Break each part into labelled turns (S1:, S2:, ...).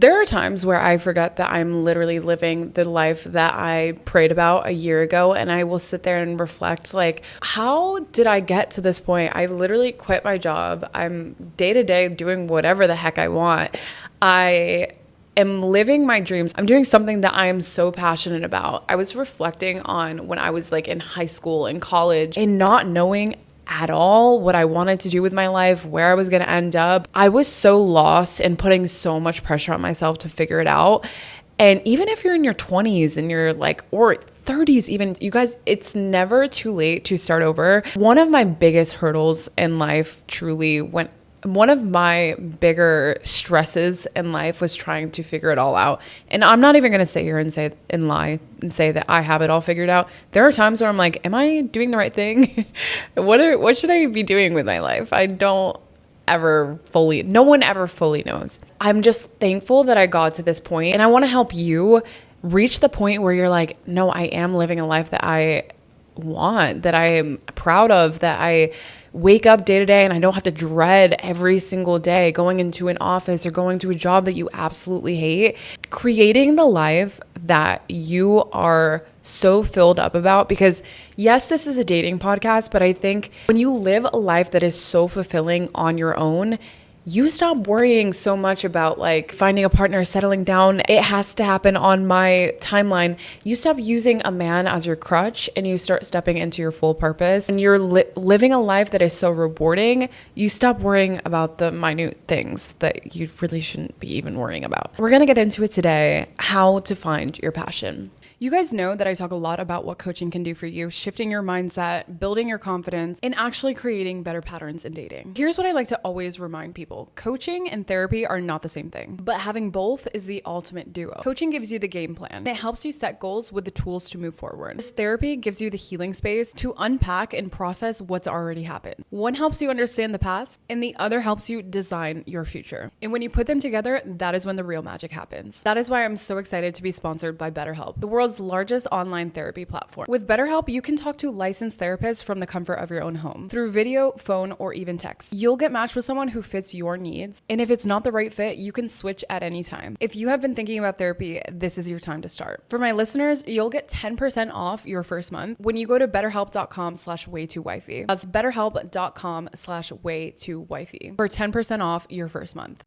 S1: There are times where I forget that I'm literally living the life that I prayed about a year ago, and I will sit there and reflect, like, how did I get to this point? I literally quit my job. I'm day to day doing whatever the heck I want. I am living my dreams. I'm doing something that I am so passionate about. I was reflecting on when I was like in high school and college and not knowing at all what I wanted to do with my life, where I was going to end up. I was so lost and putting so much pressure on myself to figure it out. And even if you're in your 20s and you're like, or 30s even, you guys, it's never too late to start over. One of my biggest hurdles in life, truly, one of my bigger stresses in life was trying to figure it all out. And I'm not even going to sit here and lie and say that I have it all figured out. There are times where I'm like, am I doing the right thing? What should I be doing with my life? No one ever fully knows. I'm just thankful that I got to this point, and I want to help you reach the point where you're like, no, I am living a life that I want, that I am proud of, that I wake up day to day and I don't have to dread every single day going into an office or going to a job that you absolutely hate. Creating the life that you are so filled up about, because yes, this is a dating podcast, but I think when you live a life that is so fulfilling on your own, you stop worrying so much about like finding a partner, settling down. It has to happen on my timeline. You stop using a man as your crutch and you start stepping into your full purpose, and you're living a life that is so rewarding. You stop worrying about the minute things that you really shouldn't be even worrying about. We're going to get into it today, how to find your passion. You guys know that I talk a lot about what coaching can do for you, shifting your mindset, building your confidence, and actually creating better patterns in dating. Here's what I like to always remind people. Coaching and therapy are not the same thing, but having both is the ultimate duo. Coaching gives you the game plan. It helps you set goals with the tools to move forward. This therapy gives you the healing space to unpack and process what's already happened. One helps you understand the past, and the other helps you design your future. And when you put them together, that is when the real magic happens. That is why I'm so excited to be sponsored by BetterHelp, the world's largest online therapy platform. With BetterHelp, you can talk to licensed therapists from the comfort of your own home through video, phone, or even text. You'll get matched with someone who fits your needs, and if it's not the right fit, you can switch at any time. If you have been thinking about therapy, this is your time to start. For my listeners, you'll get 10% off your first month when you go to betterhelp.com/waytowifey. That's betterhelp.com/waytowifey for 10% off your first month.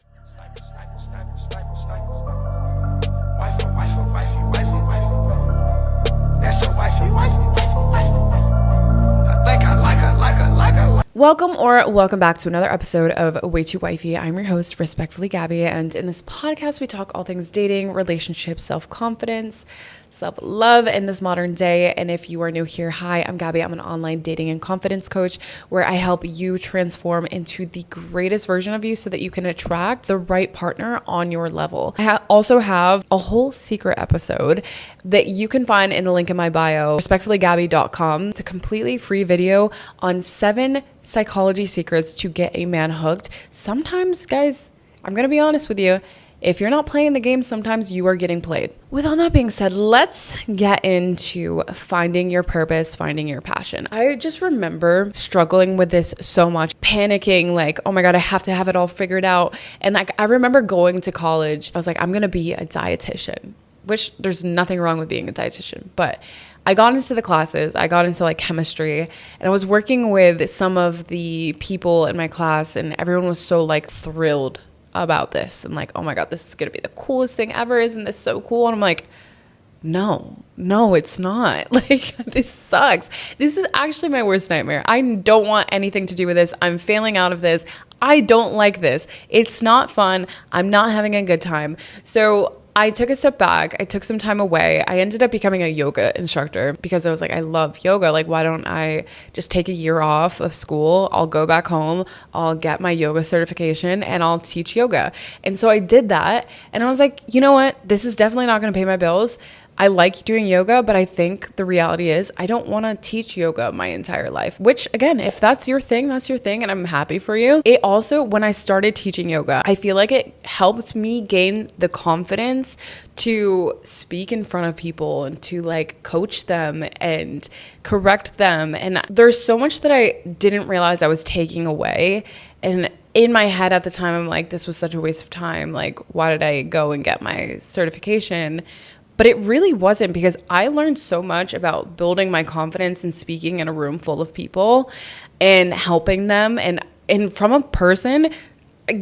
S1: Welcome back to another episode of Way Too Wifey. I'm your host, Respectfully Gabby, and in this podcast, we talk all things dating, relationships, self-confidence, self-love in this modern day. And if you are new here, hi, I'm Gabby. I'm an online dating and confidence coach where I help you transform into the greatest version of you so that you can attract the right partner on your level. I also have a whole secret episode that you can find in the link in my bio, respectfullygabby.com. It's a completely free video on 7 psychology secrets to get a man hooked. Sometimes, guys, I'm going to be honest with you, if you're not playing the game, sometimes you are getting played. With all that being said, let's get into finding your purpose, finding your passion. I just remember struggling with this so much, panicking like, oh my God, I have to have it all figured out. And like, I remember going to college, I was like, I'm going to be a dietitian, which there's nothing wrong with being a dietitian, but I got into the classes, I got into like chemistry, and I was working with some of the people in my class, and everyone was so like thrilled about this and like, oh my God, this is gonna be the coolest thing ever. Isn't this so cool? And I'm like, no, it's not. Like, this sucks. This is actually my worst nightmare. I don't want anything to do with this. I'm failing out of this. I don't like this. It's not fun. I'm not having a good time. So I took a step back. I took some time away. I ended up becoming a yoga instructor because I was like, I love yoga. Like, why don't I just take a year off of school? I'll go back home. I'll get my yoga certification and I'll teach yoga. And so I did that. And I was like, you know what? This is definitely not going to pay my bills. I like doing yoga, but I think the reality is I don't want to teach yoga my entire life, which again, if that's your thing, that's your thing. And I'm happy for you. It also, when I started teaching yoga, I feel like it helped me gain the confidence to speak in front of people and to like coach them and correct them. And there's so much that I didn't realize I was taking away. And in my head at the time, I'm like, this was such a waste of time. Like, why did I go and get my certification? But it really wasn't, because I learned so much about building my confidence and speaking in a room full of people and helping them. And from a person,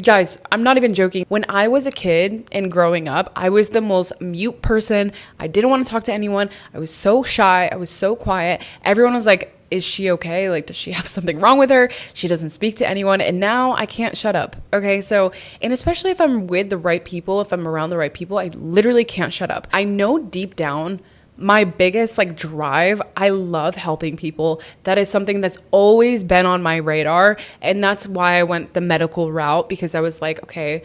S1: guys, I'm not even joking. When I was a kid and growing up, I was the most mute person. I didn't want to talk to anyone. I was so shy. I was so quiet. Everyone was like, is she okay? Like, does she have something wrong with her? She doesn't speak to anyone. And now I can't shut up. Okay. So, and especially if I'm with the right people, if I'm around the right people, I literally can't shut up. I know deep down my biggest like drive, I love helping people. That is something that's always been on my radar. And that's why I went the medical route, because I was like, okay,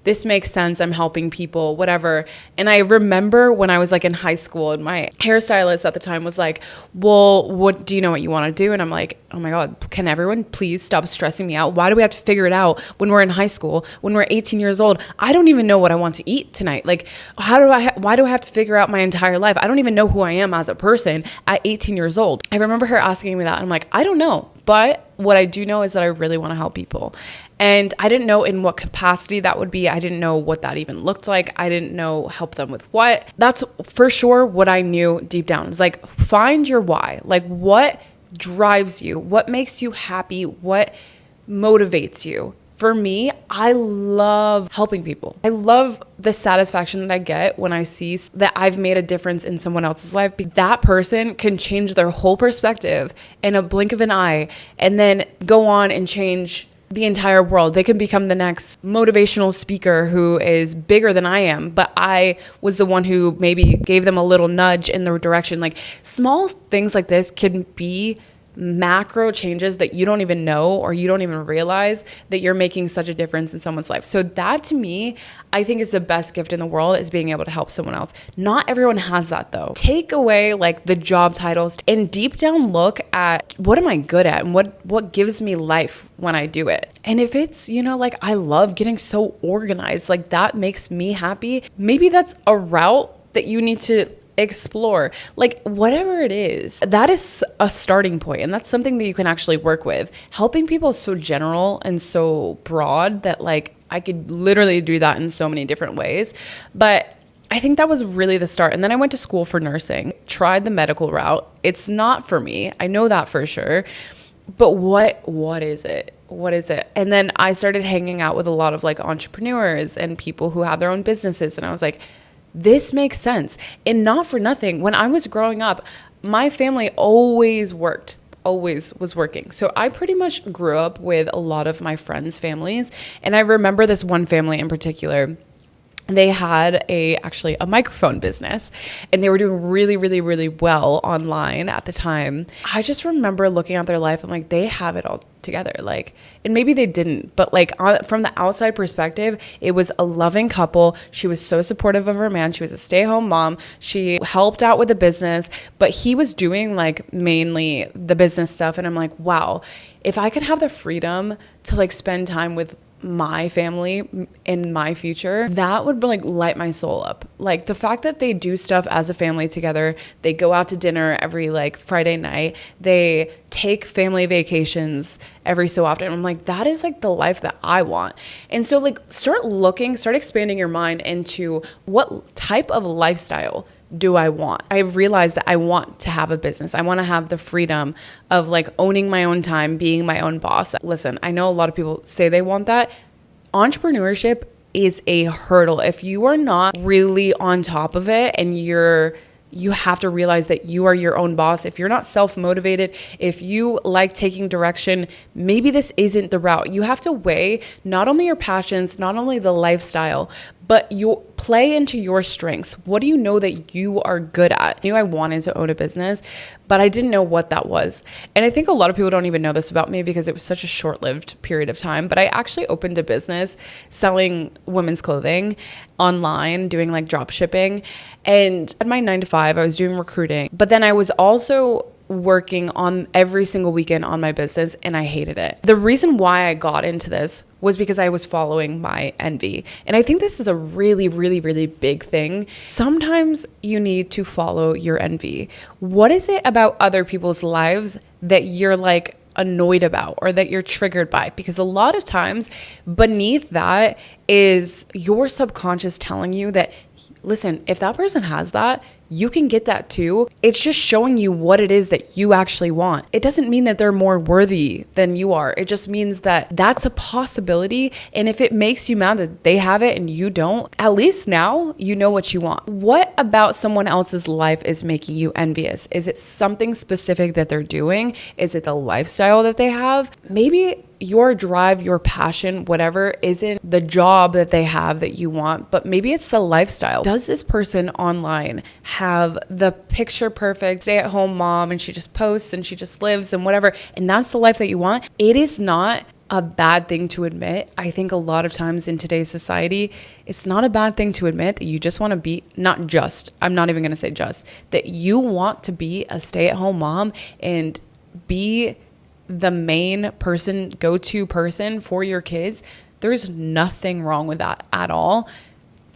S1: this makes sense. I'm helping people, whatever. And I remember when I was like in high school, and my hairstylist at the time was like, well, what do you know what you want to do? And I'm like, oh my God, can everyone please stop stressing me out? Why do we have to figure it out when we're in high school, when we're 18 years old? I don't even know what I want to eat tonight. Like, why do I have to figure out my entire life? I don't even know who I am as a person at 18 years old. I remember her asking me that. And I'm like, I don't know. But what I do know is that I really want to help people. And I didn't know in what capacity that would be. I didn't know what that even looked like. I didn't know help them with what. That's for sure what I knew deep down. It's like, find your why. Like, what drives you? What makes you happy? What motivates you? For me, I love helping people. I love the satisfaction that I get when I see that I've made a difference in someone else's life. That person can change their whole perspective in a blink of an eye, and then go on and change the entire world. They can become the next motivational speaker who is bigger than I am, but I was the one who maybe gave them a little nudge in the direction. Like, small things like this can be macro changes that you don't even know, or you don't even realize that you're making such a difference in someone's life. So that, to me, I think is the best gift in the world, is being able to help someone else. Not everyone has that though. Take away like the job titles and deep down look at, what am I good at, and what gives me life when I do it. And if it's, like, I love getting so organized, like that makes me happy. Maybe that's a route that you need to explore. Like, whatever it is, that is a starting point, and that's something that you can actually work with. Helping people is so general and so broad that, like, I could literally do that in so many different ways. But I think that was really the start. And then I went to school for nursing, tried the medical route. It's not for me. I know that for sure. But what is it? What is it? And then I started hanging out with a lot of like entrepreneurs and people who have their own businesses, and I was like, this makes sense. And not for nothing, when I was growing up, my family always was working. So I pretty much grew up with a lot of my friends' families. And I remember this one family in particular. They had actually a microphone business, and they were doing really, really, really well online at the time. I just remember looking at their life. I'm like, they have it all together. Like, and maybe they didn't, but like from the outside perspective, it was a loving couple. She was so supportive of her man. She was a stay-at-home mom. She helped out with the business, but he was doing like mainly the business stuff. And I'm like, wow, if I could have the freedom to like spend time with my family in my future, that would like light my soul up. Like, the fact that they do stuff as a family together, they go out to dinner every like Friday night, they take family vacations every so often. I'm like, that is like the life that I want. And so like, start expanding your mind into, what type of lifestyle do I want? I realized that I want to have a business. I want to have the freedom of like owning my own time, being my own boss. Listen, I know a lot of people say they want that. Entrepreneurship is a hurdle. If you are not really on top of it, and you have to realize that you are your own boss. If you're not self-motivated, if you like taking direction, maybe this isn't the route. You have to weigh not only your passions, not only the lifestyle, but you play into your strengths. What do you know that you are good at? I knew I wanted to own a business, but I didn't know what that was. And I think a lot of people don't even know this about me, because it was such a short-lived period of time. But I actually opened a business selling women's clothing online, doing like drop shipping. And at my 9 to 5, I was doing recruiting. But then I was also working on every single weekend on my business, and I hated it. The reason why I got into this was because I was following my envy. And I think this is a really, really, really big thing. Sometimes you need to follow your envy. What is it about other people's lives that you're like, annoyed about or that you're triggered by, because a lot of times beneath that is your subconscious telling you that, listen, if that person has that, you can get that too. It's just showing you what it is that you actually want. It doesn't mean that they're more worthy than you are. It just means that that's a possibility. And if it makes you mad that they have it and you don't, at least now you know what you want. What about someone else's life is making you envious? Is it something specific that they're doing? Is it the lifestyle that they have? Maybe your drive, your passion, whatever, isn't the job that they have that you want, but maybe it's the lifestyle. Does this person online have the picture perfect stay-at-home mom and she just posts and she just lives and whatever, and that's the life that you want? It is not a bad thing to admit. I think a lot of times in today's society, it's not a bad thing to admit that you just want to be, not just, I'm not even going to say just, that you want to be a stay-at-home mom and be the main person, go-to person for your kids. There's nothing wrong with that at all.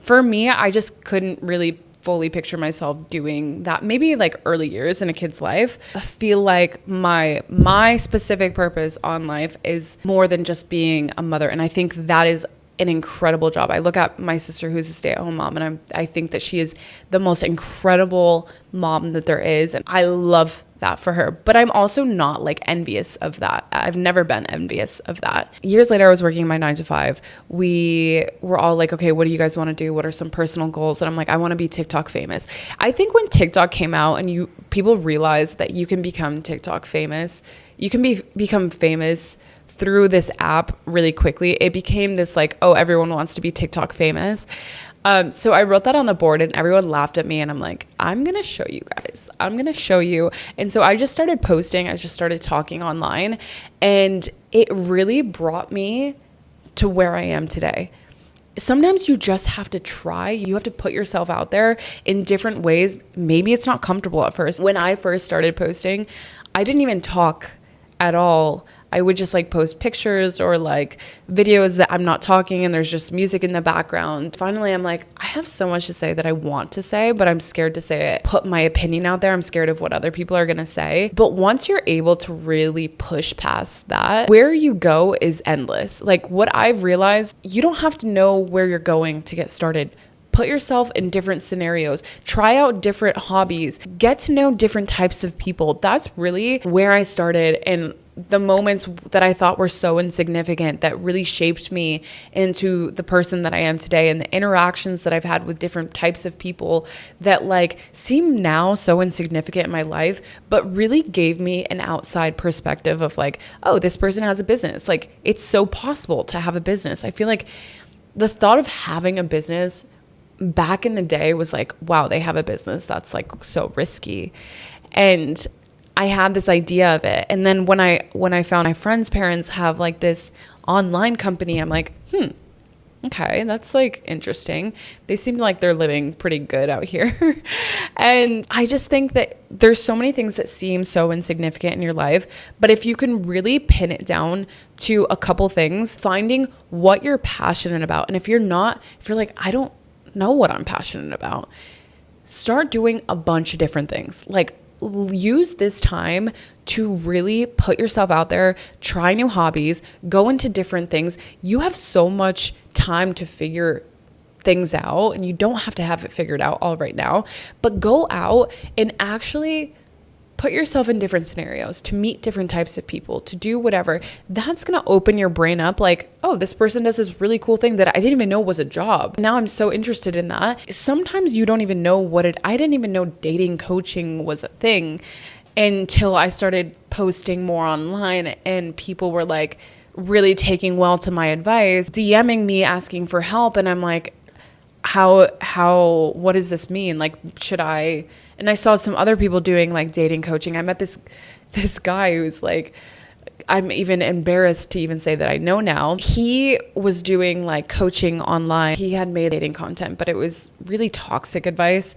S1: For me, I just couldn't really fully picture myself doing that. Maybe like early years in a kid's life. I feel like my specific purpose on life is more than just being a mother. And I think that is an incredible job. I look at my sister who's a stay-at-home mom, and I think that she is the most incredible mom that there is. And I love that for her, but I'm also not like envious of that. I've never been envious of that. Years later, I was working my 9 to 5. We were all like, okay, what do you guys want to do? What are some personal goals? And I'm like, I want to be TikTok famous. I think when TikTok came out and people realized that you can become TikTok famous, you can become famous through this app really quickly. It became this like, oh, everyone wants to be TikTok famous. So I wrote that on the board and everyone laughed at me, and I'm like, I'm going to show you guys. I'm going to show you. And so I just started posting. I just started talking online, and it really brought me to where I am today. Sometimes you just have to try. You have to put yourself out there in different ways. Maybe it's not comfortable at first. When I first started posting, I didn't even talk at all. I would just like post pictures or like videos that I'm not talking and there's just music in the background. Finally, I'm like, I have so much to say that I want to say, but I'm scared to say it, put my opinion out there. I'm scared of what other people are going to say. But once you're able to really push past that, where you go is endless. Like what I've realized, you don't have to know where you're going to get started. Put yourself in different scenarios, try out different hobbies, get to know different types of people. That's really where I started, and the moments that I thought were so insignificant that really shaped me into the person that I am today, and the interactions that I've had with different types of people that like seem now so insignificant in my life, but really gave me an outside perspective of like, oh, this person has a business. Like it's so possible to have a business. I feel like the thought of having a business back in the day was like, wow, they have a business. That's like so risky. And I had this idea of it. And then when I found my friends' parents have like this online company, I'm like, okay, that's like interesting. They seem like they're living pretty good out here. And I just think that there's so many things that seem so insignificant in your life, but if you can really pin it down to a couple things, finding what you're passionate about. And if you're like, I don't know what I'm passionate about, start doing a bunch of different things. Like use this time to really put yourself out there, try new hobbies, go into different things. You have so much time to figure things out, and you don't have to have it figured out all right now, but go out and actually put yourself in different scenarios, to meet different types of people, to do whatever. That's going to open your brain up like, oh, this person does this really cool thing that I didn't even know was a job. Now I'm so interested in that. Sometimes you don't even know I didn't even know dating coaching was a thing until I started posting more online, and people were like really taking well to my advice, DMing me asking for help. And I'm like, what does this mean? Like, should I? And I saw some other people doing like dating coaching. I met this guy who's like, I'm even embarrassed to even say that I know now. He was doing like coaching online. He had made dating content, but it was really toxic advice.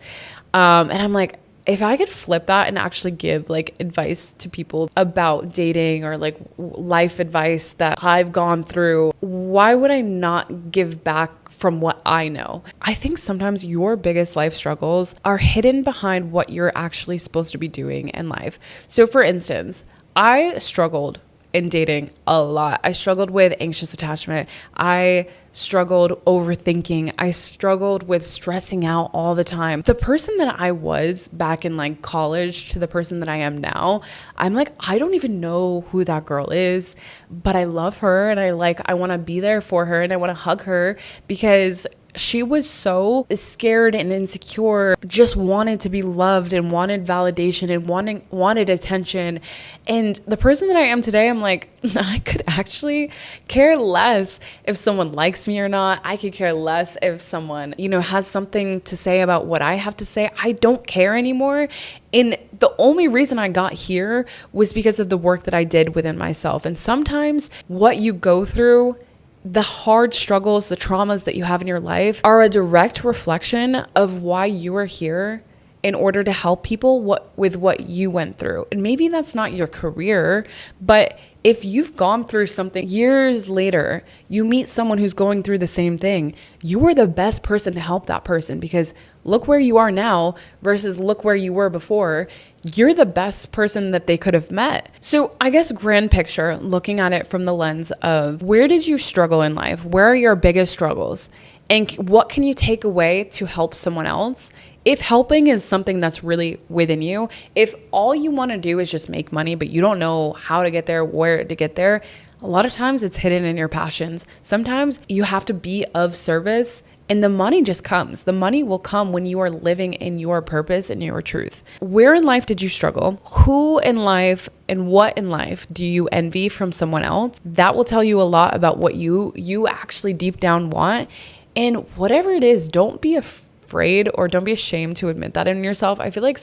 S1: And I'm like, if I could flip that and actually give like advice to people about dating or like life advice that I've gone through, why would I not give back from what I know? I think sometimes your biggest life struggles are hidden behind what you're actually supposed to be doing in life. So for instance, I struggled in dating a lot. I struggled with anxious attachment. I struggled overthinking. I struggled with stressing out all the time. The person that I was back in like college to the person that I am now, I'm like, I don't even know who that girl is, but I love her and I want to be there for her and I want to hug her because she was so scared and insecure, just wanted to be loved and wanted validation and wanted attention. And the person that I am today, I'm like, I could actually care less if someone likes me or not. I could care less if someone, has something to say about what I have to say. I don't care anymore. And the only reason I got here was because of the work that I did within myself. And sometimes what you go through, the hard struggles, the traumas that you have in your life are a direct reflection of why you are here in order to help people with what you went through. And maybe that's not your career, but if you've gone through something years later, you meet someone who's going through the same thing, you are the best person to help that person because look where you are now versus look where you were before. You're the best person that they could have met. So I guess grand picture, looking at it from the lens of where did you struggle in life? Where are your biggest struggles? And what can you take away to help someone else? If helping is something that's really within you, if all you want to do is just make money, but you don't know how to get there, where to get there, a lot of times it's hidden in your passions. Sometimes you have to be of service and the money just comes. The money will come when you are living in your purpose and your truth. Where in life did you struggle? Who in life and what in life do you envy from someone else? That will tell you a lot about what you actually deep down want. And whatever it is, don't be afraid or don't be ashamed to admit that in yourself. I feel like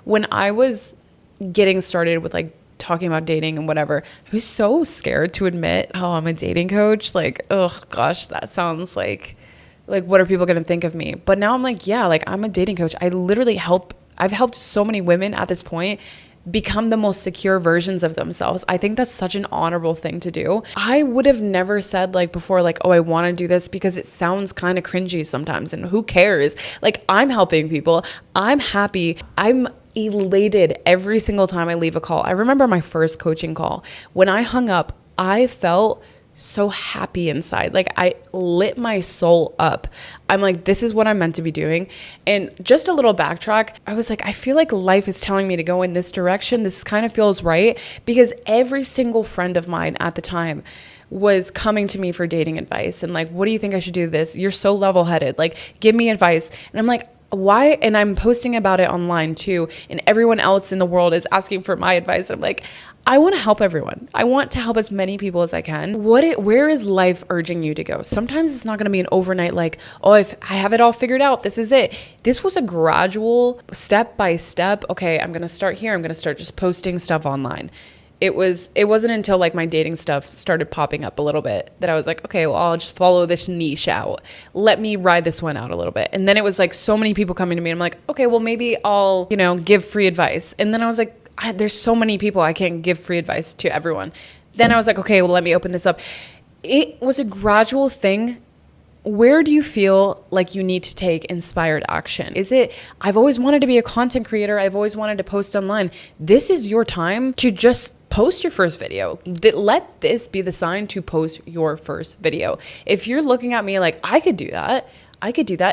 S1: when I was getting started with like talking about dating and whatever, I was so scared to admit, oh, I'm a dating coach. Like, oh gosh, that sounds like what are people going to think of me? But now I'm like, yeah, like I'm a dating coach. I've helped so many women at this point become the most secure versions of themselves. I think that's such an honorable thing to do. I would have never said like before, like, oh, I want to do this because it sounds kind of cringy sometimes. And who cares? Like I'm helping people. I'm happy. I'm elated every single time I leave a call. I remember my first coaching call. When I hung up, I felt so happy inside. Like I lit my soul up. I'm like, this is what I'm meant to be doing. And just a little backtrack, I was like, I feel like life is telling me to go in this direction. This kind of feels right because every single friend of mine at the time was coming to me for dating advice and like, what do you think I should do this? You're so level-headed. Like, give me advice. And I'm like, why? And I'm posting about it online too. And everyone else in the world is asking for my advice. I'm like, I want to help everyone. I want to help as many people as I can. Where is life urging you to go? Sometimes it's not going to be an overnight like, oh, if I have it all figured out, this is it. This was a gradual step by step. Okay, I'm going to start here. I'm going to start just posting stuff online. It wasn't until like my dating stuff started popping up a little bit that I was like, okay, well, I'll just follow this niche out. Let me ride this one out a little bit. And then it was like so many people coming to me. And I'm like, okay, well, maybe I'll, give free advice. And then I was like, there's so many people, I can't give free advice to everyone. Then I was like, okay, well, let me open this up. It was a gradual thing. Where do you feel like you need to take inspired action? Is it, I've always wanted to be a content creator. I've always wanted to post online. This is your time to just post your first video. Let this be the sign to post your first video. If you're looking at me like, I could do that,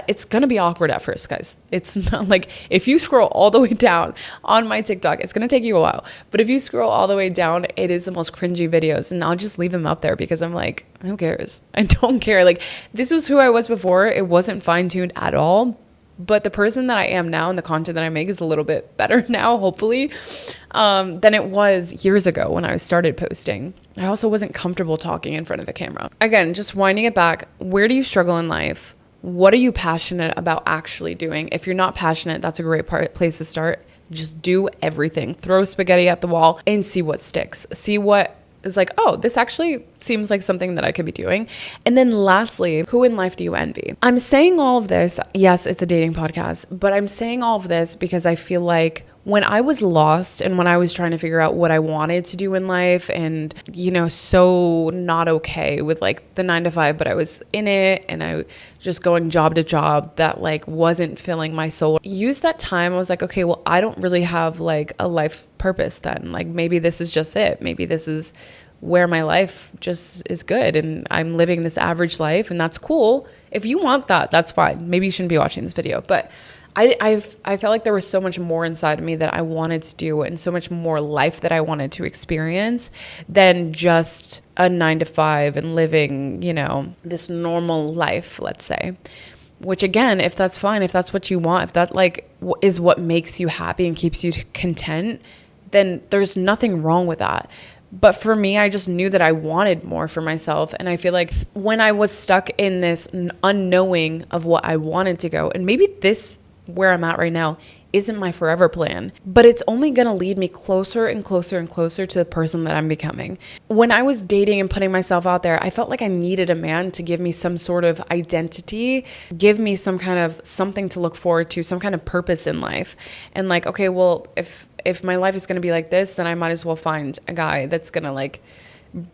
S1: it's going to be awkward at first, guys. It's not like if you scroll all the way down on my TikTok, it's going to take you a while. But if you scroll all the way down, it is the most cringy videos. And I'll just leave them up there because I'm like, who cares? I don't care. Like, this was who I was before. It wasn't fine-tuned at all. But the person that I am now and the content that I make is a little bit better now, hopefully, than it was years ago when I started posting. I also wasn't comfortable talking in front of a camera. Again, just winding it back, where do you struggle in life? What are you passionate about actually doing? If you're not passionate, that's a great place to start. Just do everything. Throw spaghetti at the wall and see what sticks. See what is like, oh, this actually seems like something that I could be doing. And then lastly, who in life do you envy? I'm saying all of this. Yes, it's a dating podcast, but I'm saying all of this because I feel like when I was lost and when I was trying to figure out what I wanted to do in life and, so not okay with like the 9-to-5, but I was in it and I just going job to job that like wasn't filling my soul. Use that time. I was like, okay, well, I don't really have like a life purpose then. Like maybe this is just it. Maybe this is where my life just is good and I'm living this average life, and that's cool. If you want that, that's fine. Maybe you shouldn't be watching this video, but I felt like there was so much more inside of me that I wanted to do, and so much more life that I wanted to experience than just a 9 to 5 and living, you know, this normal life, let's say. Which again, if that's fine, if that's what you want, if that like is what makes you happy and keeps you content, then there's nothing wrong with that. But for me, I just knew that I wanted more for myself. And I feel like when I was stuck in this unknowing of what I wanted to go, and maybe this where I'm at right now isn't my forever plan, but it's only going to lead me closer and closer and closer to the person that I'm becoming. When I was dating and putting myself out there, I felt like I needed a man to give me some sort of identity, give me some kind of something to look forward to, some kind of purpose in life. And like, okay, well, if my life is going to be like this, then I might as well find a guy that's going to like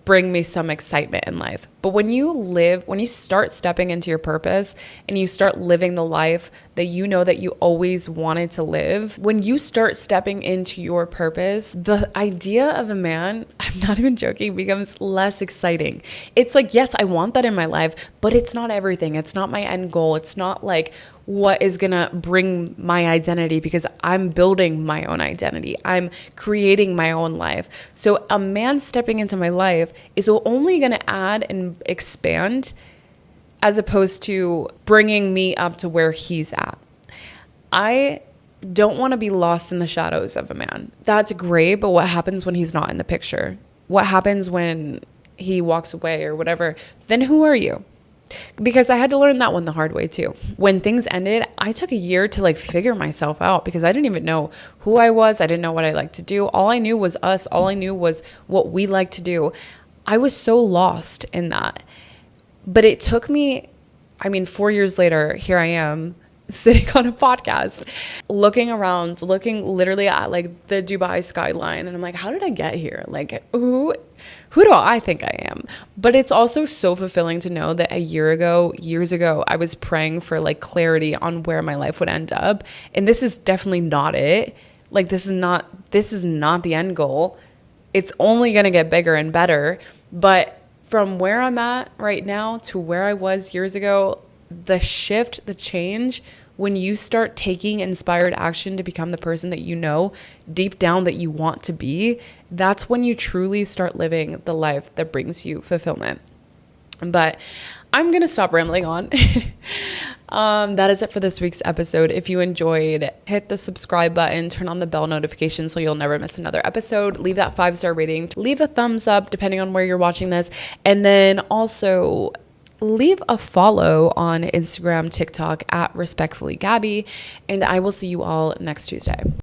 S1: bring me some excitement in life. But when you start stepping into your purpose and you start living the life that you know that you always wanted to live, when you start stepping into your purpose, the idea of a man, I'm not even joking, becomes less exciting. It's like, yes, I want that in my life, but it's not everything. It's not my end goal. It's not like what is gonna bring my identity, because I'm building my own identity. I'm creating my own life. So a man stepping into my life is only gonna add and expand, as opposed to bringing me up to where he's at. I don't want to be lost in the shadows of a man. That's great, but what happens when he's not in the picture? What happens when he walks away or whatever? Then who are you? Because I had to learn that one the hard way too. When things ended, I took a year to like figure myself out, because I didn't even know who I was. I didn't know what I liked to do. All I knew was us. All I knew was what we like to do. I was so lost in that. But it took me, 4 years later, here I am sitting on a podcast, looking around, looking literally at like the Dubai skyline. And I'm like, how did I get here? Like, who do I think I am? But it's also so fulfilling to know that years ago, I was praying for like clarity on where my life would end up. And this is definitely not it. Like, this is not the end goal. It's only going to get bigger and better. But from where I'm at right now to where I was years ago, the shift, the change, when you start taking inspired action to become the person that you know deep down that you want to be, that's when you truly start living the life that brings you fulfillment. But I'm going to stop rambling on. That is it for this week's episode. If you enjoyed, hit the subscribe button, turn on the bell notification so you'll never miss another episode. Leave that 5-star rating, leave a thumbs up depending on where you're watching this. And then also leave a follow on Instagram, TikTok at Respectfully Gabby. And I will see you all next Tuesday.